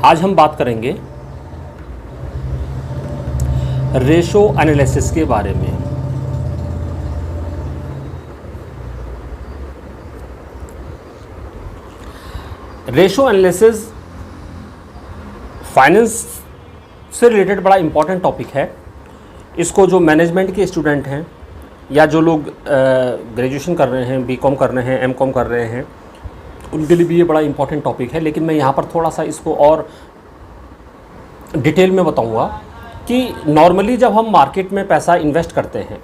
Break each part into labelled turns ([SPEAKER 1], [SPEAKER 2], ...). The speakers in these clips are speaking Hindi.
[SPEAKER 1] आज हम बात करेंगे रेशो एनालिसिस के बारे में। रेशो एनालिसिस फाइनेंस से रिलेटेड बड़ा इम्पॉर्टेंट टॉपिक है। इसको जो मैनेजमेंट के स्टूडेंट हैं या जो लोग ग्रेजुएशन कर रहे हैं, बीकॉम कर रहे हैं, एमकॉम कर रहे हैं, उनके लिए भी ये बड़ा इम्पॉर्टेंट टॉपिक है। लेकिन मैं यहाँ पर थोड़ा सा इसको और डिटेल में बताऊँगा कि नॉर्मली जब हम मार्केट में पैसा इन्वेस्ट करते हैं,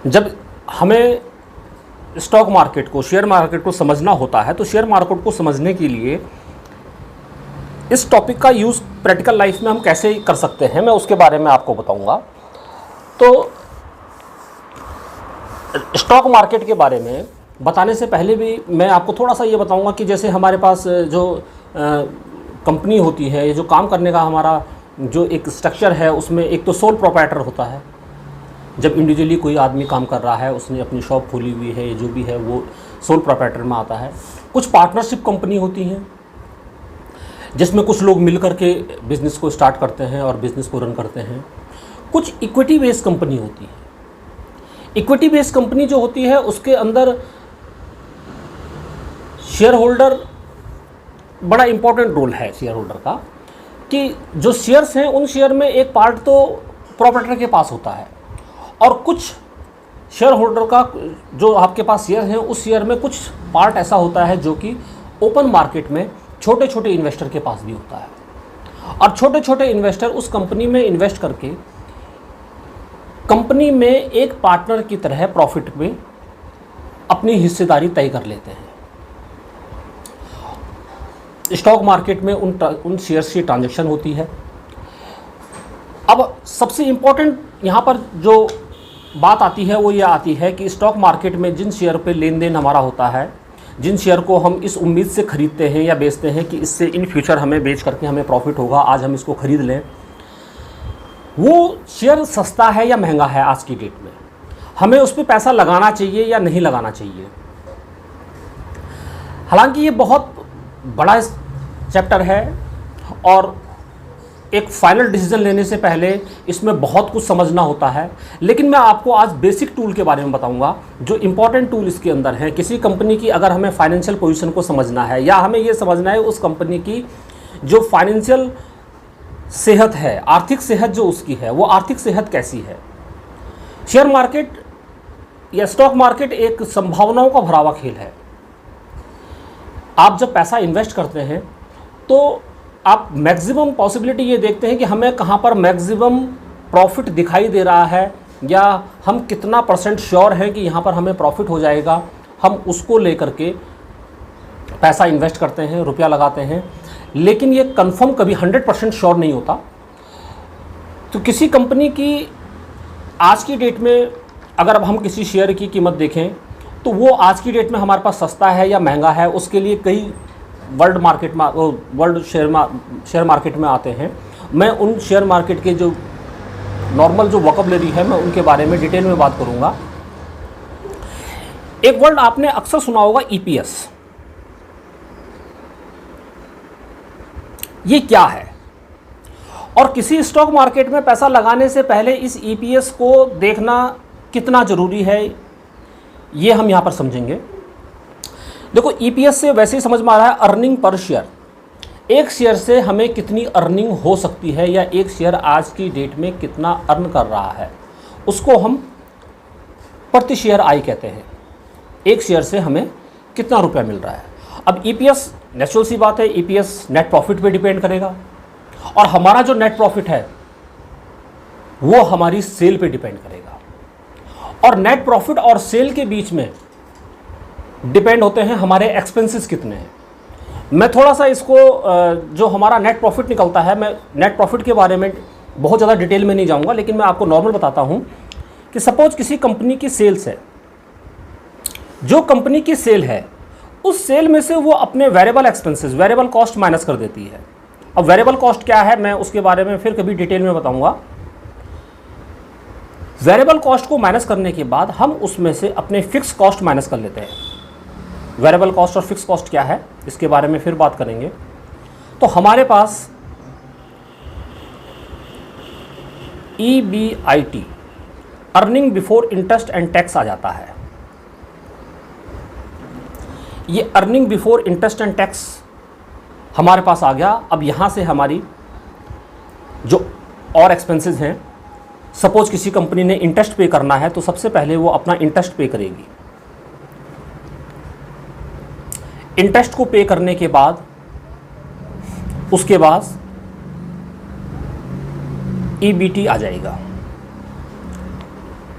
[SPEAKER 1] जब हमें स्टॉक मार्केट को, शेयर मार्केट को समझना होता है, तो शेयर मार्केट को समझने के लिए इस टॉपिक का यूज़ प्रैक्टिकल लाइफ में हम कैसे कर सकते हैं, मैं उसके बारे में आपको बताऊंगा। तो स्टॉक मार्केट के बारे में बताने से पहले भी मैं आपको थोड़ा सा ये बताऊंगा कि जैसे हमारे पास जो कंपनी होती है, ये जो काम करने का हमारा जो एक स्ट्रक्चर है, उसमें एक तो सोल प्रोप्राइटर होता है। जब इंडिविजुअली कोई आदमी काम कर रहा है, उसने अपनी शॉप खोली हुई है, जो भी है वो सोल प्रोप्राइटर में आता है। कुछ पार्टनरशिप कंपनी होती हैं जिसमें कुछ लोग मिल करके बिज़नेस को स्टार्ट करते हैं और बिज़नेस को रन करते हैं। कुछ इक्विटी बेस्ड कंपनी होती है। इक्विटी बेस्ड कंपनी जो होती है उसके अंदर शेयर होल्डर बड़ा इंपॉर्टेंट रोल है शेयर होल्डर का, कि जो शेयर्स हैं उन शेयर में एक पार्ट तो प्रोप्राइटर के पास होता है और कुछ शेयर होल्डर का जो आपके पास शेयर हैं उस शेयर में कुछ पार्ट ऐसा होता है जो कि ओपन मार्केट में छोटे छोटे इन्वेस्टर के पास भी होता है। और छोटे छोटे इन्वेस्टर उस कंपनी में इन्वेस्ट करके कंपनी में एक पार्टनर की तरह प्रॉफिट में अपनी हिस्सेदारी तय कर लेते हैं। स्टॉक मार्केट में उन शेयर्स की ट्रांजैक्शन होती है। अब सबसे इम्पोर्टेंट यहाँ पर जो बात आती है वो ये आती है कि स्टॉक मार्केट में जिन शेयर पे लेन देन हमारा होता है, जिन शेयर को हम इस उम्मीद से ख़रीदते हैं या बेचते हैं कि इससे इन फ्यूचर हमें बेच करके हमें प्रॉफिट होगा, आज हम इसको ख़रीद लें, वो शेयर सस्ता है या महंगा है आज की डेट में, हमें उस पर पैसा लगाना चाहिए या नहीं लगाना चाहिए। हालांकि ये बहुत बड़ा चैप्टर है और एक फाइनल डिसीजन लेने से पहले इसमें बहुत कुछ समझना होता है। लेकिन मैं आपको आज बेसिक टूल के बारे में बताऊंगा जो इंपॉर्टेंट टूल इसके अंदर है। किसी कंपनी की अगर हमें फाइनेंशियल पोजीशन को समझना है या हमें ये समझना है उस कंपनी की जो फाइनेंशियल सेहत है, आर्थिक सेहत जो उसकी है, वो आर्थिक सेहत कैसी है। शेयर मार्केट या स्टॉक मार्केट एक संभावनाओं का भरा हुआ खेल है। आप जब पैसा इन्वेस्ट करते हैं तो आप मैक्सिमम पॉसिबिलिटी ये देखते हैं कि हमें कहाँ पर मैक्सिमम प्रॉफिट दिखाई दे रहा है या हम कितना % श्योर हैं कि यहाँ पर हमें प्रॉफिट हो जाएगा। हम उसको लेकर के पैसा इन्वेस्ट करते हैं, रुपया लगाते हैं, लेकिन ये कंफर्म कभी 100% श्योर नहीं होता। तो किसी कंपनी की आज की डेट में अगर अब हम किसी शेयर की कीमत देखें तो वो आज की डेट में हमारे पास सस्ता है या महंगा है, उसके लिए कई वर्ल्ड शेयर मार्केट में आते हैं। मैं उन शेयर मार्केट के जो नॉर्मल जो वोकैबुलरी है मैं उनके बारे में डिटेल में बात करूंगा। एक वर्ड आपने अक्सर सुना होगा, ईपीएस। ये क्या है और किसी स्टॉक मार्केट में पैसा लगाने से पहले इस ईपीएस को देखना कितना जरूरी है, ये हम यहां पर समझेंगे। देखो, ईपीएस से वैसे ही समझ में आ रहा है अर्निंग पर शेयर। एक शेयर से हमें कितनी अर्निंग हो सकती है या एक शेयर आज की डेट में कितना अर्न कर रहा है, उसको हम प्रति शेयर आय कहते हैं। एक शेयर से हमें कितना रुपया मिल रहा है। अब ईपीएस, नेचुरल सी बात है, ईपीएस नेट प्रॉफिट पे डिपेंड करेगा और हमारा जो नेट प्रॉफिट है वो हमारी सेल पे डिपेंड करेगा। और नेट प्रॉफिट और सेल के बीच में डिपेंड होते हैं हमारे एक्सपेंसेस कितने हैं। मैं थोड़ा सा इसको जो हमारा नेट प्रॉफिट निकलता है, मैं नेट प्रॉफिट के बारे में बहुत ज़्यादा डिटेल में नहीं जाऊंगा, लेकिन मैं आपको नॉर्मल बताता हूं कि सपोज किसी कंपनी की सेल्स है, जो कंपनी की सेल है उस सेल में से वो अपने variable expenses, variable cost minus कर देती है। अब वेरिएबल कॉस्ट क्या है मैं उसके बारे में फिर कभी डिटेल में बताऊंगा। वेरिएबल कॉस्ट को माइनस करने के बाद हम उसमें से अपने फिक्स कॉस्ट माइनस कर लेते हैं। वेरिएबल कॉस्ट और फिक्स कॉस्ट क्या है इसके बारे में फिर बात करेंगे। तो हमारे पास EBIT earning before interest and tax आ जाता है। ये earning before interest and tax हमारे पास आ गया। अब यहाँ से हमारी जो और एक्सपेंसेस हैं, सपोज किसी कंपनी ने इंटरेस्ट पे करना है तो सबसे पहले वो अपना इंटरेस्ट पे करेगी। इंटरेस्ट को पे करने के बाद उसके बाद EBT आ जाएगा,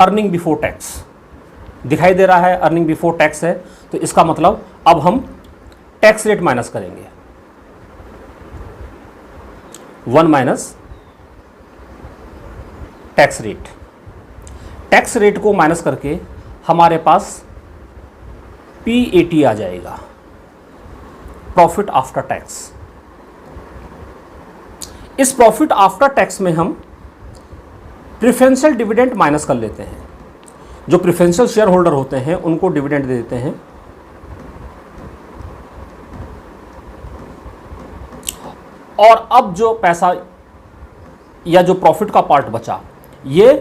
[SPEAKER 1] अर्निंग बिफोर टैक्स। दिखाई दे रहा है अर्निंग बिफोर टैक्स है, तो इसका मतलब अब हम टैक्स रेट माइनस करेंगे, 1 minus tax rate. Tax rate को माइनस करके हमारे पास PAT आ जाएगा, प्रॉफिट आफ्टर टैक्स। इस प्रॉफिट आफ्टर टैक्स में हम प्रेफरेंशियल डिविडेंड माइनस कर लेते हैं। जो प्रेफरेंशियल शेयर होल्डर होते हैं उनको डिविडेंड दे देते हैं, और अब जो पैसा या जो प्रॉफिट का पार्ट बचा ये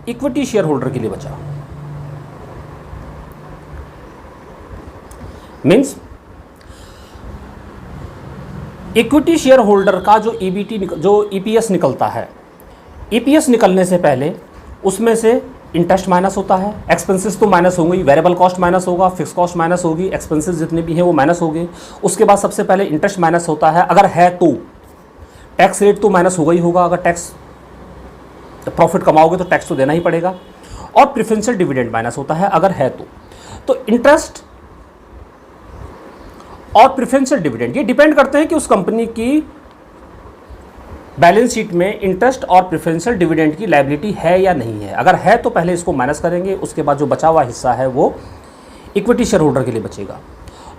[SPEAKER 1] इक्विटी शेयर होल्डर के लिए बचा। मींस इक्विटी शेयर होल्डर का जो EPS निकलता है, EPS निकलने से पहले उसमें से इंटरेस्ट माइनस होता है, एक्सपेंसेस तो माइनस होंगे, वेरिएबल कॉस्ट माइनस होगा, फिक्स कॉस्ट माइनस होगी, एक्सपेंसेस जितने भी हैं वो माइनस होंगे। उसके बाद सबसे पहले इंटरेस्ट माइनस होता है, अगर है तो टैक्स रेट तो माइनस होगा ही होगा, अगर टैक्स प्रॉफिट कमाओगे तो टैक्स तो देना ही पड़ेगा, और प्रेफरेंशियल डिविडेंड माइनस होता है अगर है तो इंटरेस्ट और प्रेफरेंशियल डिविडेंड ये डिपेंड करते हैं कि उस कंपनी की बैलेंस शीट में इंटरेस्ट और प्रेफरेंशियल डिविडेंड की लायबिलिटी है या नहीं है। अगर है तो पहले इसको माइनस करेंगे, उसके बाद जो बचा हुआ हिस्सा है वो इक्विटी शेयर होल्डर के लिए बचेगा।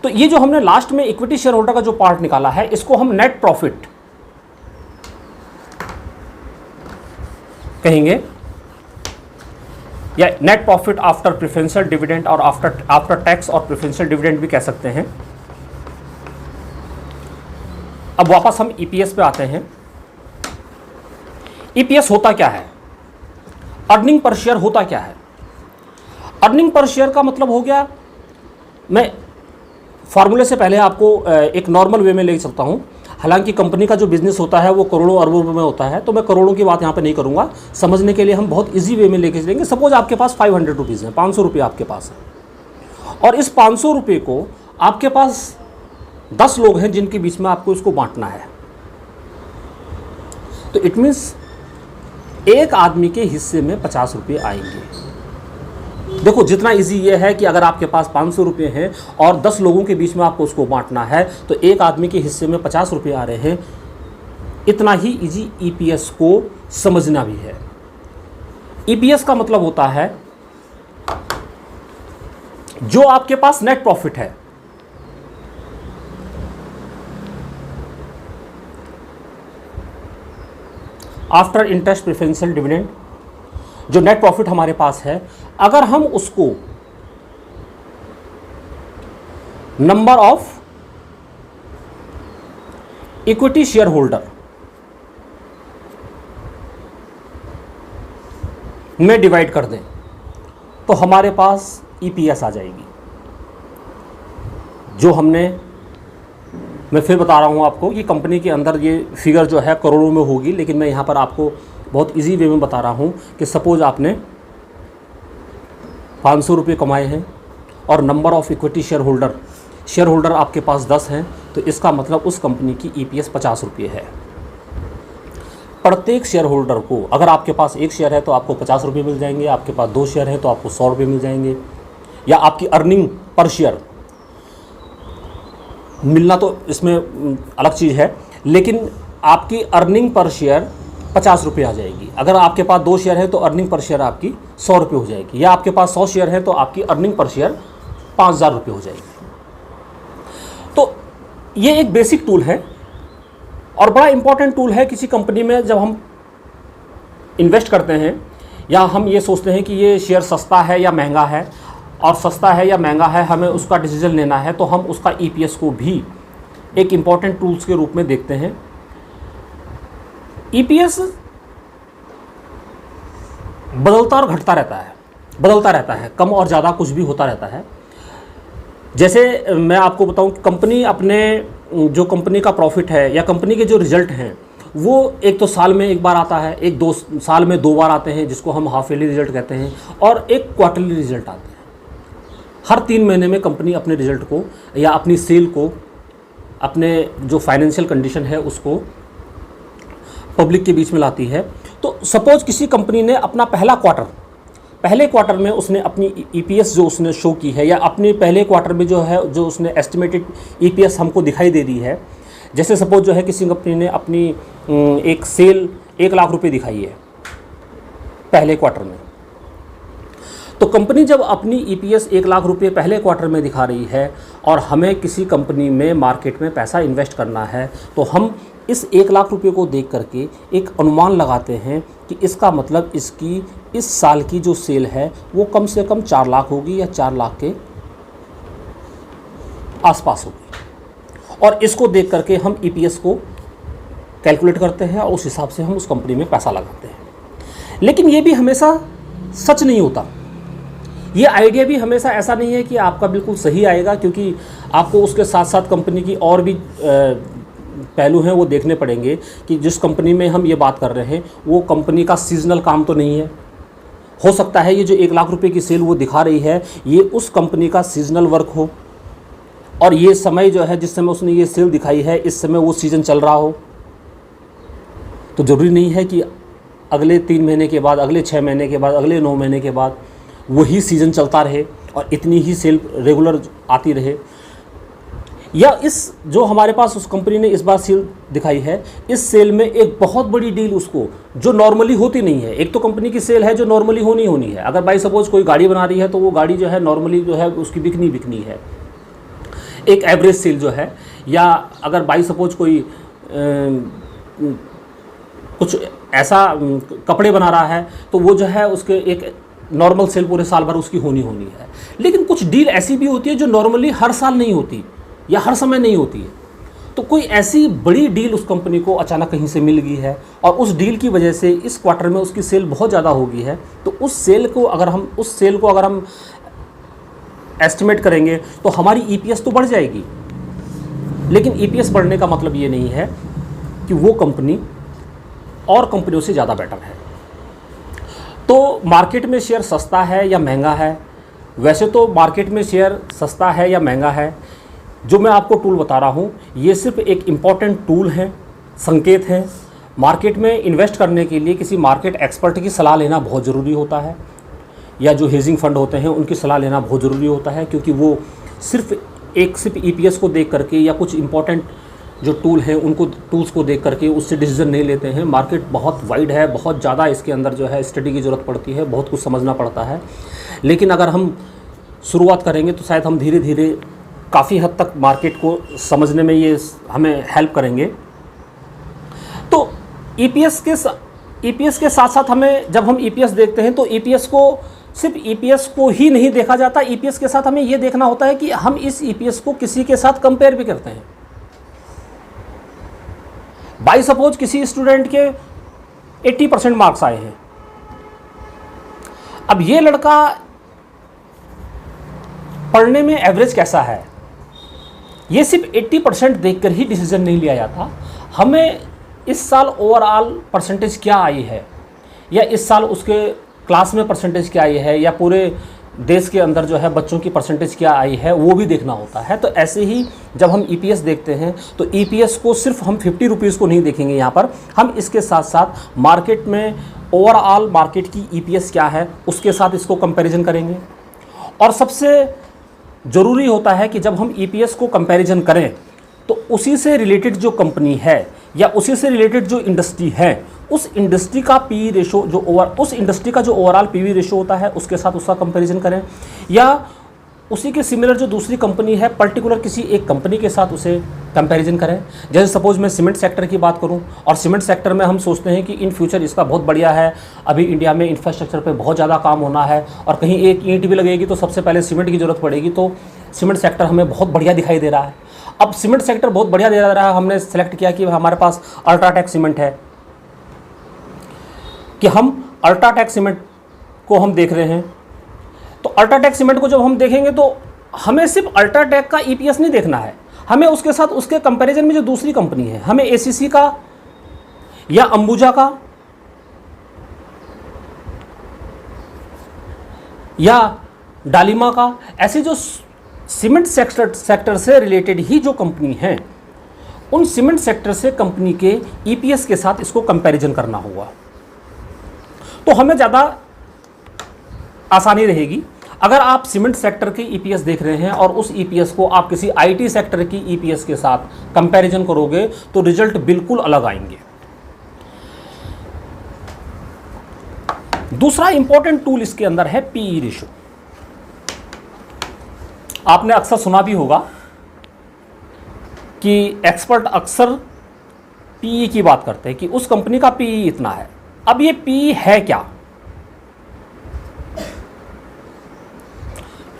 [SPEAKER 1] तो ये जो हमने लास्ट में इक्विटी शेयर होल्डर का जो पार्ट निकाला है इसको हम नेट प्रॉफिट कहेंगे, या net profit after preferential dividend और आफ्टर टैक्स और प्रेफरेंशियल डिविडेंड भी कह सकते हैं। अब वापस हम EPS पे आते हैं। EPS होता क्या है, अर्निंग पर शेयर होता क्या है। अर्निंग पर शेयर का मतलब हो गया, मैं फॉर्मूले से पहले आपको एक नॉर्मल वे में ले सकता हूं। हालांकि कंपनी का जो बिजनेस होता है वो करोड़ों अरबों में होता है, तो मैं करोड़ों की बात यहाँ पे नहीं करूँगा। समझने के लिए हम बहुत इजी वे में लेके चलेंगे। सपोज आपके पास 500 रुपीज़ है, 500 रुपये आपके पास है, और इस 500 रुपये को आपके पास 10 लोग हैं जिनके बीच में आपको इसको बांटना है। तो इट मीन्स एक आदमी के हिस्से में 50 रुपये आएंगे। देखो जितना इजी ये है कि अगर आपके पास 500 रुपये हैं और 10 लोगों के बीच में आपको उसको बांटना है, तो एक आदमी के हिस्से में 50 रुपये आ रहे हैं। इतना ही इजी EPS को समझना भी है। EPS का मतलब होता है जो आपके पास नेट प्रॉफिट है, आफ्टर इंटरेस्ट प्रेफरेंशियल डिविडेंड, जो नेट प्रॉफिट हमारे पास है, अगर हम उसको number of equity share holder में डिवाइड कर दें तो हमारे पास EPS आ जाएगी। जो हमने, मैं फिर बता रहा हूँ आपको, ये कंपनी के अंदर ये फिगर जो है करोड़ों में होगी, लेकिन मैं यहाँ पर आपको बहुत इजी वे में बता रहा हूँ कि सपोज आपने 500 रुपये कमाए हैं और number of equity share holder आपके पास 10 हैं, तो इसका मतलब उस कंपनी की EPS 50 रुपये है। प्रत्येक शेयर होल्डर को, अगर आपके पास एक शेयर है तो आपको 50 रुपये मिल जाएंगे, आपके पास 2 शेयर हैं तो आपको 100 रुपये मिल जाएंगे। या आपकी अर्निंग पर शेयर मिलना तो इसमें अलग चीज़ है, लेकिन आपकी अर्निंग पर शेयर 50 रुपये आ जाएगी। अगर आपके पास 2 शेयर है तो अर्निंग पर शेयर आपकी 100 रुपये हो जाएगी, या आपके पास 100 शेयर है तो आपकी अर्निंग पर शेयर 5000 रुपये हो जाएगी। तो ये एक बेसिक टूल है और बड़ा इंपॉर्टेंट टूल है किसी कंपनी में। जब हम इन्वेस्ट करते हैं या हम ये सोचते हैं कि ये शेयर सस्ता है या महंगा है, और सस्ता है या महंगा है हमें उसका डिसीजन लेना है, तो हम उसका EPS को भी एक इम्पॉर्टेंट टूल्स के रूप में देखते हैं। ईपीएस बदलता और घटता रहता है, कम और ज़्यादा कुछ भी होता रहता है। जैसे मैं आपको बताऊं कि कंपनी अपने जो कंपनी का प्रॉफिट है या कंपनी के जो रिजल्ट हैं वो एक तो साल में एक बार आता है, एक 2 साल में 2 बार आते हैं जिसको हम हाफ ईयरली रिजल्ट कहते हैं, और एक क्वार्टरली रिजल्ट आते हैं। हर 3 महीने में कंपनी अपने रिजल्ट को या अपनी सेल को, अपने जो फाइनेंशियल कंडीशन है उसको पब्लिक के बीच में लाती है। तो सपोज किसी कंपनी ने अपना पहले क्वार्टर में उसने अपनी ईपीएस जो उसने शो की है, या अपने पहले क्वार्टर में जो उसने एस्टिमेटेड ईपीएस हमको दिखाई दे दी है। जैसे सपोज जो है किसी कंपनी ने अपनी एक सेल 1 लाख रुपए दिखाई है पहले क्वार्टर में, तो कंपनी जब अपनी ईपीएस 1 लाख रुपए पहले क्वार्टर में दिखा रही है और हमें किसी कंपनी में मार्केट में पैसा इन्वेस्ट करना है, तो हम इस 1 लाख रुपए को देख करके एक अनुमान लगाते हैं कि इसका मतलब इसकी इस साल की जो सेल है वो कम से कम 4 लाख होगी या 4 लाख के आसपास होगी, और इसको देख करके हम ईपीएस को कैलकुलेट करते हैं और उस हिसाब से हम उस कंपनी में पैसा लगाते हैं। लेकिन ये भी हमेशा सच नहीं होता। ये आइडिया भी हमेशा ऐसा नहीं है कि आपका बिल्कुल सही आएगा, क्योंकि आपको उसके साथ साथ कंपनी की और भी पहलू हैं वो देखने पड़ेंगे कि जिस कंपनी में हम ये बात कर रहे हैं वो कंपनी का सीजनल काम तो नहीं है। हो सकता है ये जो 1 लाख रुपए की सेल वो दिखा रही है ये उस कंपनी का सीजनल वर्क हो, और ये समय जो है जिस समय उसने ये सेल दिखाई है इस समय वो सीज़न चल रहा हो। तो ज़रूरी नहीं है कि अगले 3 महीने के बाद, अगले 6 महीने के बाद, अगले 9 महीने के बाद वही सीज़न चलता रहे और इतनी ही सेल रेगुलर आती रहे। या इस जो हमारे पास उस कंपनी ने इस बार सेल दिखाई है, इस सेल में एक बहुत बड़ी डील उसको जो नॉर्मली होती नहीं है। एक तो कंपनी की सेल है जो नॉर्मली होनी है। अगर बाई सपोज कोई गाड़ी बना रही है तो वो गाड़ी जो है नॉर्मली जो है उसकी बिकनी है, एक एवरेज सेल जो है। या अगर बाई सपोज कोई कुछ ऐसा कपड़े बना रहा है तो वो जो है उसके एक नॉर्मल सेल पूरे साल भर उसकी होनी है। लेकिन कुछ डील ऐसी भी होती है जो नॉर्मली हर साल नहीं होती या हर समय नहीं होती है। तो कोई ऐसी बड़ी डील उस कंपनी को अचानक कहीं से मिल गई है और उस डील की वजह से इस क्वार्टर में उसकी सेल बहुत ज़्यादा हो गई है, तो उस सेल को अगर हम एस्टिमेट करेंगे तो हमारी ईपीएस तो बढ़ जाएगी। लेकिन ईपीएस बढ़ने का मतलब ये नहीं है कि वो कंपनी और कंपनियों से ज़्यादा बेटर है। तो मार्केट में शेयर सस्ता है या महंगा है? वैसे तो मार्केट में शेयर सस्ता है या महंगा है, जो मैं आपको टूल बता रहा हूँ ये सिर्फ एक इम्पॉर्टेंट टूल है, संकेत है। मार्केट में इन्वेस्ट करने के लिए किसी मार्केट एक्सपर्ट की सलाह लेना बहुत ज़रूरी होता है, या जो हेजिंग फंड होते हैं उनकी सलाह लेना बहुत ज़रूरी होता है, क्योंकि वो सिर्फ ईपीएस को देख करके या कुछ इम्पॉर्टेंट जो टूल हैं उनको टूल्स को देख करके उससे डिसीजन नहीं लेते हैं। मार्केट बहुत वाइड है, बहुत ज़्यादा इसके अंदर जो है स्टडी की ज़रूरत पड़ती है, बहुत कुछ समझना पड़ता है। लेकिन अगर हम शुरुआत करेंगे तो शायद हम धीरे धीरे काफ़ी हद तक मार्केट को समझने में ये हमें हेल्प करेंगे। तो ईपीएस के साथ साथ हमें, जब हम ईपीएस देखते हैं तो ईपीएस को सिर्फ ईपीएस को ही नहीं देखा जाता, ईपीएस के साथ हमें ये देखना होता है कि हम इस ईपीएस को किसी के साथ कंपेयर भी करते हैं। बाई सपोज किसी स्टूडेंट के 80% मार्क्स आए हैं। अब ये लड़का पढ़ने में एवरेज कैसा है, ये सिर्फ 80% देखकर ही डिसीजन नहीं लिया जाता। हमें इस साल ओवरऑल परसेंटेज क्या आई है, या इस साल उसके क्लास में परसेंटेज क्या आई है, या पूरे देश के अंदर जो है बच्चों की परसेंटेज क्या आई है, वो भी देखना होता है। तो ऐसे ही जब हम ईपीएस देखते हैं तो ईपीएस को सिर्फ हम 50 रुपीज़ को नहीं देखेंगे यहाँ पर, हम इसके साथ साथ मार्केट में ओवरऑल मार्केट की ईपीएस क्या है उसके साथ इसको कंपैरिजन करेंगे। और सबसे ज़रूरी होता है कि जब हम ईपीएस को कंपैरिजन करें तो उसी से रिलेटेड जो कंपनी है या उसी से रिलेटेड जो इंडस्ट्री है, उस इंडस्ट्री का पीवी रेशो उस इंडस्ट्री का जो ओवरऑल पीवी रेशो होता है उसके साथ उसका कंपैरिजन करें, या उसी के सिमिलर जो दूसरी कंपनी है पर्टिकुलर किसी एक कंपनी के साथ उसे कंपैरिजन करें। जैसे सपोज मैं सीमेंट सेक्टर की बात करूं, और सीमेंट सेक्टर में हम सोचते हैं कि इन फ्यूचर इसका बहुत बढ़िया है, अभी इंडिया में इंफ्रास्ट्रक्चर पे बहुत ज़्यादा काम होना है और कहीं एक ईंट भी लगेगी तो सबसे पहले सीमेंट की ज़रूरत पड़ेगी, तो सीमेंट सेक्टर हमें बहुत बढ़िया दिखाई दे रहा है। अब सीमेंट सेक्टर बहुत बढ़िया दे रहा है, हमने सेलेक्ट किया कि हमारे पास अल्ट्राटेक सीमेंट है, कि हम अल्ट्राटेक सीमेंट को हम देख रहे हैं। तो अल्ट्राटेक सीमेंट को जब हम देखेंगे तो हमें सिर्फ अल्ट्राटेक का ईपीएस नहीं देखना है, हमें उसके साथ उसके कंपैरिजन में जो दूसरी कंपनी है, हमें एसीसी का या अंबुजा का या डालिमा का, ऐसे जो सीमेंट सेक्टर से रिलेटेड ही जो कंपनी है, उन सीमेंट सेक्टर से कंपनी के ईपीएस के साथ इसको कंपैरिजन करना होगा। तो हमें ज़्यादा आसानी रहेगी अगर आप सीमेंट सेक्टर के ईपीएस देख रहे हैं और उस ईपीएस को आप किसी आईटी सेक्टर की ईपीएस के साथ कंपैरिजन करोगे तो रिजल्ट बिल्कुल अलग आएंगे। दूसरा इंपॉर्टेंट टूल इसके अंदर है पीई रेशो। आपने अक्सर सुना भी होगा कि एक्सपर्ट अक्सर पीई की बात करते हैं कि उस कंपनी का पीई इतना है। अब ये पीई है क्या?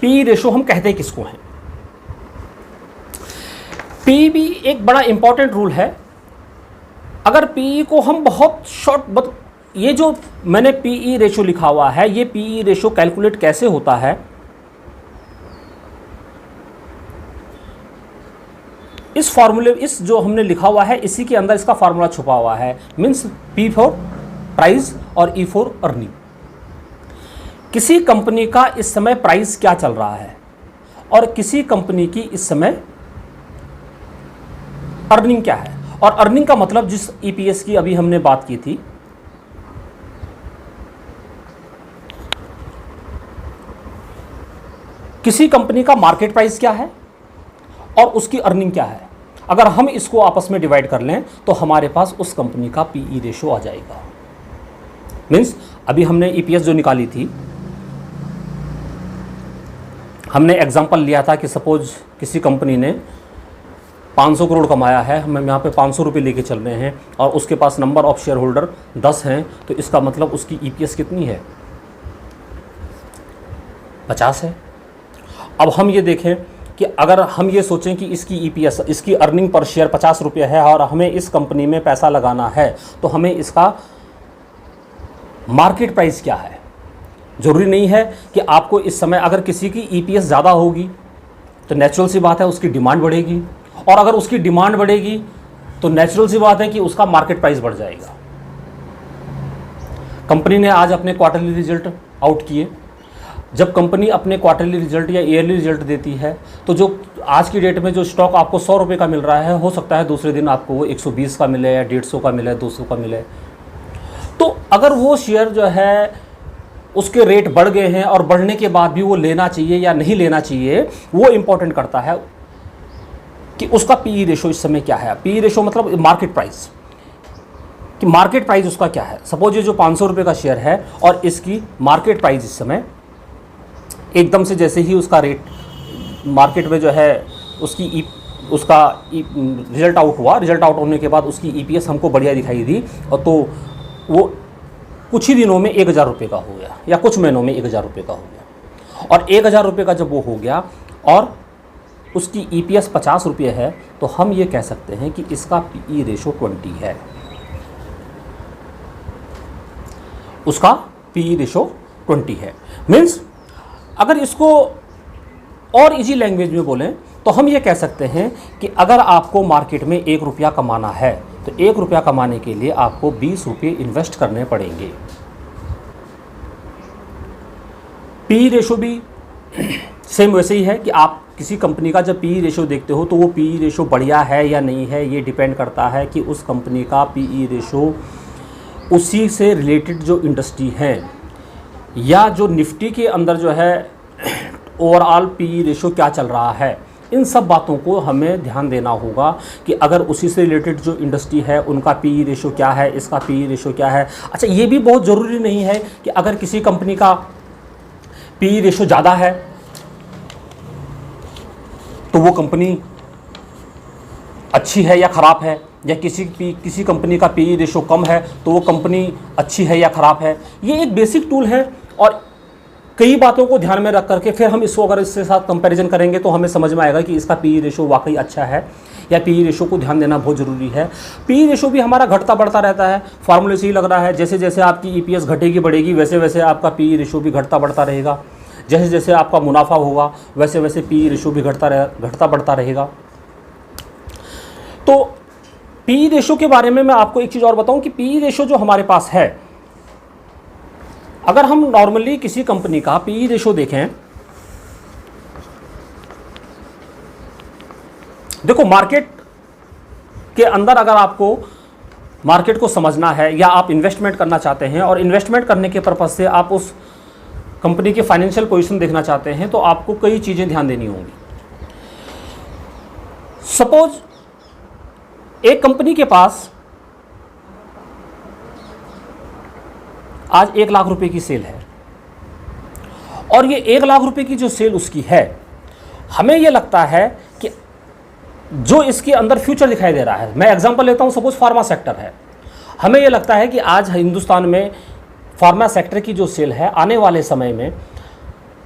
[SPEAKER 1] पीई रेशो हम कहते किसको हैं? पीई भी एक बड़ा इंपॉर्टेंट रूल है। अगर पीई को हम बहुत शॉर्ट, ये जो मैंने पीई रेशो लिखा हुआ है, ये पीई रेशो कैलकुलेट कैसे होता है, इस फॉर्मूले, इस जो हमने लिखा हुआ है इसी के अंदर इसका फॉर्मूला छुपा हुआ है। मीन्स पी फॉर प्राइस और ई फॉर अर्निंग। किसी कंपनी का इस समय प्राइस क्या चल रहा है और किसी कंपनी की इस समय अर्निंग क्या है। और अर्निंग का मतलब जिस ईपीएस की अभी हमने बात की थी, किसी कंपनी का मार्केट प्राइस क्या है और उसकी अर्निंग क्या है। अगर हम इसको आपस में डिवाइड कर लें तो हमारे पास उस कंपनी का पीई रेशो आ जाएगा। मीन्स अभी हमने ईपीएस जो निकाली थी, हमने एग्जांपल लिया था कि सपोज किसी कंपनी ने 500 करोड़ कमाया है, हम यहाँ पे 500 रुपये लेके चल रहे हैं और उसके पास नंबर ऑफ शेयर होल्डर 10 हैं, तो इसका मतलब उसकी ईपीएस कितनी है? 50 है। अब हम ये देखें कि अगर हम ये सोचें कि इसकी ईपीएस, इसकी अर्निंग पर शेयर 50 रुपये है और हमें इस कंपनी में पैसा लगाना है, तो हमें इसका मार्केट प्राइस क्या है। ज़रूरी नहीं है कि आपको इस समय, अगर किसी की ईपीएस ज़्यादा होगी तो नेचुरल सी बात है उसकी डिमांड बढ़ेगी, और अगर उसकी डिमांड बढ़ेगी तो नेचुरल सी बात है कि उसका मार्केट प्राइस बढ़ जाएगा। कंपनी ने आज अपने क्वार्टरली रिजल्ट आउट किए। जब कंपनी अपने क्वार्टरली रिजल्ट या ईयरली रिजल्ट देती है तो जो आज की डेट में जो स्टॉक आपको 100 रुपये का मिल रहा है, हो सकता है दूसरे दिन आपको वो 120 का मिले या 150 का मिले, 200 का मिले। तो अगर वो शेयर जो है उसके रेट बढ़ गए हैं और बढ़ने के बाद भी वो लेना चाहिए या नहीं लेना चाहिए, वो इंपॉर्टेंट करता है कि उसका पीई रेशो इस समय क्या है। पीई रेशो मतलब मार्केट प्राइस, कि मार्केट प्राइस उसका क्या है। सपोज ये जो 500 रुपये का शेयर है और इसकी मार्केट प्राइस इस समय एकदम से जैसे ही उसका रेट मार्केट में जो है उसका रिजल्ट आउट हुआ, रिजल्ट आउट होने के बाद उसकी ईपीएस हमको बढ़िया दिखाई दी, और तो वो कुछ ही दिनों में 1000 रुपये का हो गया या कुछ महीनों में 1000 रुपये का हो गया। और 1000 रुपये का जब वो हो गया और उसकी ईपीएस 50 रुपये है, तो हम ये कह सकते हैं कि इसका पीई रेशो 20 है। उसका पीई रेशो 20 है। मीन्स अगर इसको और इजी लैंग्वेज में बोलें तो हम ये कह सकते हैं कि अगर आपको मार्केट में 1 रुपया कमाना है तो 1 रुपया कमाने के लिए आपको 20 रुपये इन्वेस्ट करने पड़ेंगे। पीई रेशो भी सेम वैसे ही है कि आप किसी कंपनी का जब पीई रेशो देखते हो तो वो पीई रेशो बढ़िया है या नहीं है, ये डिपेंड करता है कि उस कंपनी का पीई रेशो उसी से रिलेटेड जो इंडस्ट्री है या जो निफ्टी के अंदर जो है ओवरऑल पीई रेशो क्या चल रहा है। इन सब बातों को हमें ध्यान देना होगा कि अगर उसी से रिलेटेड जो इंडस्ट्री है उनका पीई रेशो क्या है, इसका पीई रेशो क्या है। अच्छा, ये भी बहुत ज़रूरी नहीं है कि अगर किसी कंपनी का पीई रेशो ज़्यादा है तो वो कंपनी अच्छी है या ख़राब है, या किसी कंपनी का पीई रेशो कम है तो वो कंपनी अच्छी है या ख़राब है। ये एक बेसिक टूल है और कई बातों को ध्यान में रख करके फिर हम इसको अगर इसके साथ कंपैरिजन करेंगे तो हमें समझ में आएगा कि इसका पीई रेशो वाकई अच्छा है या पीई रेशो को ध्यान देना बहुत ज़रूरी है। पीई रेशो भी हमारा घटता बढ़ता रहता है, फार्मूले से ही लग रहा है। जैसे जैसे आपकी ईपीएस घटेगी बढ़ेगी वैसे वैसे आपका पीई रेशो भी घटता बढ़ता रहेगा। जैसे जैसे आपका मुनाफा होगा वैसे वैसे पीई रेशो भी घटता बढ़ता रहेगा। तो पीई रेशो के बारे में मैं आपको एक चीज़ और बताऊं कि पीई रेशो जो हमारे पास है, अगर हम नॉर्मली किसी कंपनी का पीई रेशो देखें, देखो मार्केट के अंदर अगर आपको मार्केट को समझना है या आप इन्वेस्टमेंट करना चाहते हैं और इन्वेस्टमेंट करने के पर्पज से आप उस कंपनी की फाइनेंशियल पोजीशन देखना चाहते हैं तो आपको कई चीज़ें ध्यान देनी होंगी। सपोज एक कंपनी के पास आज 1 लाख रुपए की सेल है और ये 1 लाख रुपए की जो सेल उसकी है, हमें ये लगता है कि जो इसके अंदर फ्यूचर दिखाई दे रहा है, मैं एग्जांपल लेता हूं, सपोज फार्मा सेक्टर है, हमें ये लगता है कि आज हिंदुस्तान में फार्मा सेक्टर की जो सेल है आने वाले समय में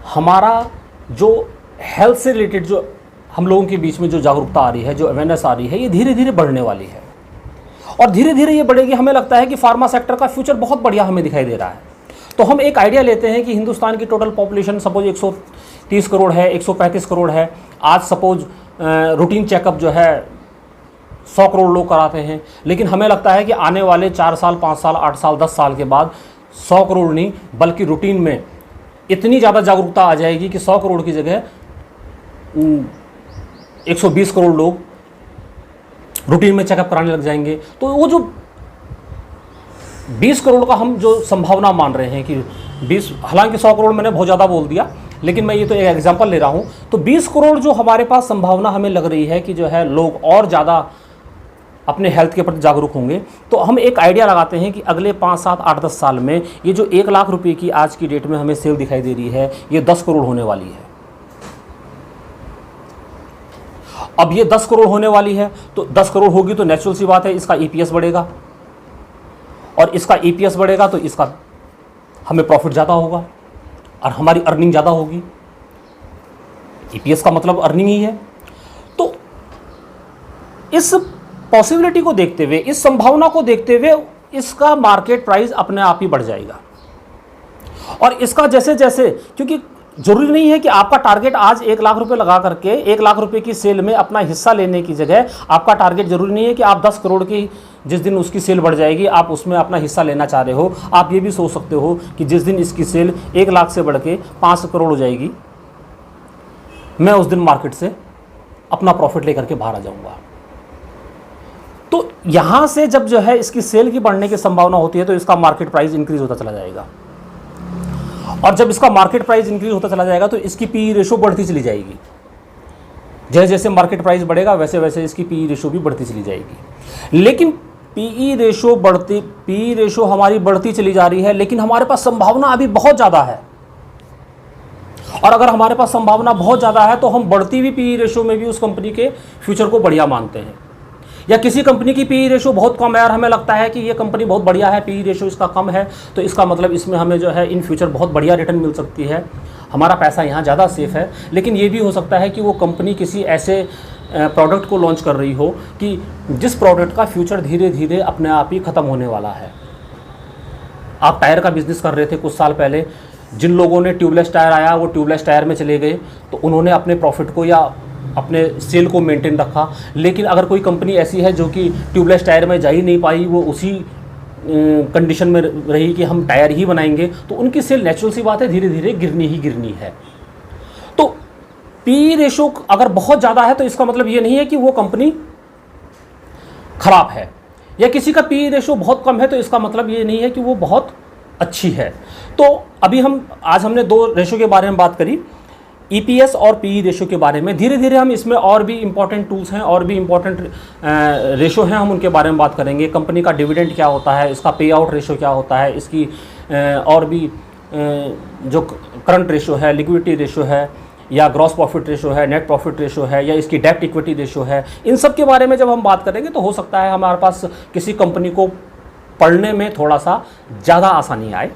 [SPEAKER 1] हमारा जो हेल्थ से रिलेटेड जो हम लोगों के बीच में जो जागरूकता आ रही है, जो अवेयरनेस आ रही है, ये धीरे धीरे बढ़ने वाली है और धीरे धीरे ये बढ़ेगी। हमें लगता है कि फार्मा सेक्टर का फ्यूचर बहुत बढ़िया हमें दिखाई दे रहा है। तो हम एक आइडिया लेते हैं कि हिंदुस्तान की टोटल पॉपुलेशन सपोज 130 करोड़ है, 135 करोड़ है। आज सपोज रूटीन चेकअप जो है 100 करोड़ लोग कराते हैं, लेकिन हमें लगता है कि आने वाले 4 साल, 5 साल, 8 साल, 10 साल के बाद 100 करोड़ नहीं बल्कि रूटीन में इतनी ज़्यादा जागरूकता आ जाएगी कि 100 करोड़ की जगह 120 करोड़ लोग रूटीन में चेकअप कराने लग जाएंगे। तो वो जो 20 करोड़ का हम जो संभावना मान रहे हैं कि 20, हालांकि 100 करोड़ मैंने बहुत ज़्यादा बोल दिया, लेकिन मैं ये तो एक एग्जांपल ले रहा हूँ। तो 20 करोड़ जो हमारे पास संभावना हमें लग रही है कि जो है लोग और ज़्यादा अपने हेल्थ के प्रति जागरूक होंगे। तो हम एक आइडिया लगाते हैं कि अगले 5, 7, 8, 10 साल में ये जो 1 लाख रुपए की आज की डेट में हमें सेल दिखाई दे रही है, ये 10 करोड़ होने वाली है। अब ये 10 करोड़ होने वाली है तो 10 करोड़ होगी तो नेचुरल सी बात है इसका ईपीएस बढ़ेगा और इसका ईपीएस बढ़ेगा तो इसका हमें प्रॉफिट ज़्यादा होगा और हमारी अर्निंग ज़्यादा होगी। ईपीएस का मतलब अर्निंग ही है। तो इस पॉसिबिलिटी को देखते हुए, इस संभावना को देखते हुए इसका मार्केट प्राइस अपने आप ही बढ़ जाएगा। और इसका जैसे जैसे, क्योंकि जरूरी नहीं है कि आपका टारगेट आज 1 लाख रुपए लगा करके 1 लाख रुपए की सेल में अपना हिस्सा लेने की जगह आपका टारगेट जरूरी नहीं है कि आप 10 करोड़ की जिस दिन उसकी सेल बढ़ जाएगी आप उसमें अपना हिस्सा लेना चाह रहे हो। आप ये भी सोच सकते हो कि जिस दिन इसकी सेल 1 लाख से बढ़ के 5 करोड़ हो जाएगी, मैं उस दिन मार्केट से अपना प्रॉफिट लेकर के बाहर आ जाऊंगा। तो यहां से जब जो है इसकी सेल की बढ़ने की संभावना होती है तो इसका मार्केट प्राइस इंक्रीज होता चला जाएगा और जब इसका मार्केट प्राइस इंक्रीज होता चला जाएगा तो इसकी पीई रेशो बढ़ती चली जाएगी। जैसे जैसे मार्केट प्राइस बढ़ेगा वैसे वैसे इसकी पीई रेशो भी बढ़ती चली जाएगी। लेकिन पीई रेशो हमारी बढ़ती चली जा रही है, लेकिन हमारे पास संभावना अभी बहुत ज़्यादा है। और अगर हमारे पास संभावना बहुत ज़्यादा है तो हम बढ़ती हुई पीई रेशो में भी उस कंपनी के फ्यूचर को बढ़िया मानते हैं। या किसी कंपनी की पीई रेशो बहुत कम है और हमें लगता है कि ये कंपनी बहुत बढ़िया है, पीई रेशो इसका कम है, तो इसका मतलब इसमें हमें जो है इन फ्यूचर बहुत बढ़िया रिटर्न मिल सकती है, हमारा पैसा यहाँ ज़्यादा सेफ है। लेकिन ये भी हो सकता है कि वो कंपनी किसी ऐसे प्रोडक्ट को लॉन्च कर रही हो कि जिस प्रोडक्ट का फ्यूचर धीरे धीरे अपने आप ही ख़त्म होने वाला है। आप टायर का बिजनेस कर रहे थे कुछ साल पहले, जिन लोगों ने ट्यूबलेस टायर आया वो ट्यूबलेस टायर में चले गए तो उन्होंने अपने प्रॉफिट को या अपने सेल को मेंटेन रखा। लेकिन अगर कोई कंपनी ऐसी है जो कि ट्यूबलेस टायर में जा ही नहीं पाई, वो उसी कंडीशन में रही कि हम टायर ही बनाएंगे, तो उनकी सेल नेचुरल सी बात है धीरे धीरे गिरनी ही गिरनी है। तो पी रेशो अगर बहुत ज़्यादा है तो इसका मतलब ये नहीं है कि वो कंपनी खराब है, या किसी का पी रेशो बहुत कम है तो इसका मतलब ये नहीं है कि वो बहुत अच्छी है। तो अभी आज हमने 2 रेशो के बारे में बात करी, ईपीएस और पीई रेशो के बारे में। धीरे धीरे हम इसमें और भी इंपॉर्टेंट टूल्स हैं और भी इंपॉर्टेंट रेशो हैं, हम उनके बारे में बात करेंगे। कंपनी का डिविडेंड क्या होता है, इसका पे आउट रेशो क्या होता है, इसकी और भी जो करंट रेशो है, लिक्विडिटी रेशो है, या ग्रॉस प्रॉफिट रेशो है, नेट प्रॉफिट रेशो है, या इसकी डेब्ट इक्विटी रेशो है। इन सब के बारे में जब हम बात करेंगे तो हो सकता है हमारे पास किसी कंपनी को पढ़ने में थोड़ा सा ज़्यादा आसानी आए।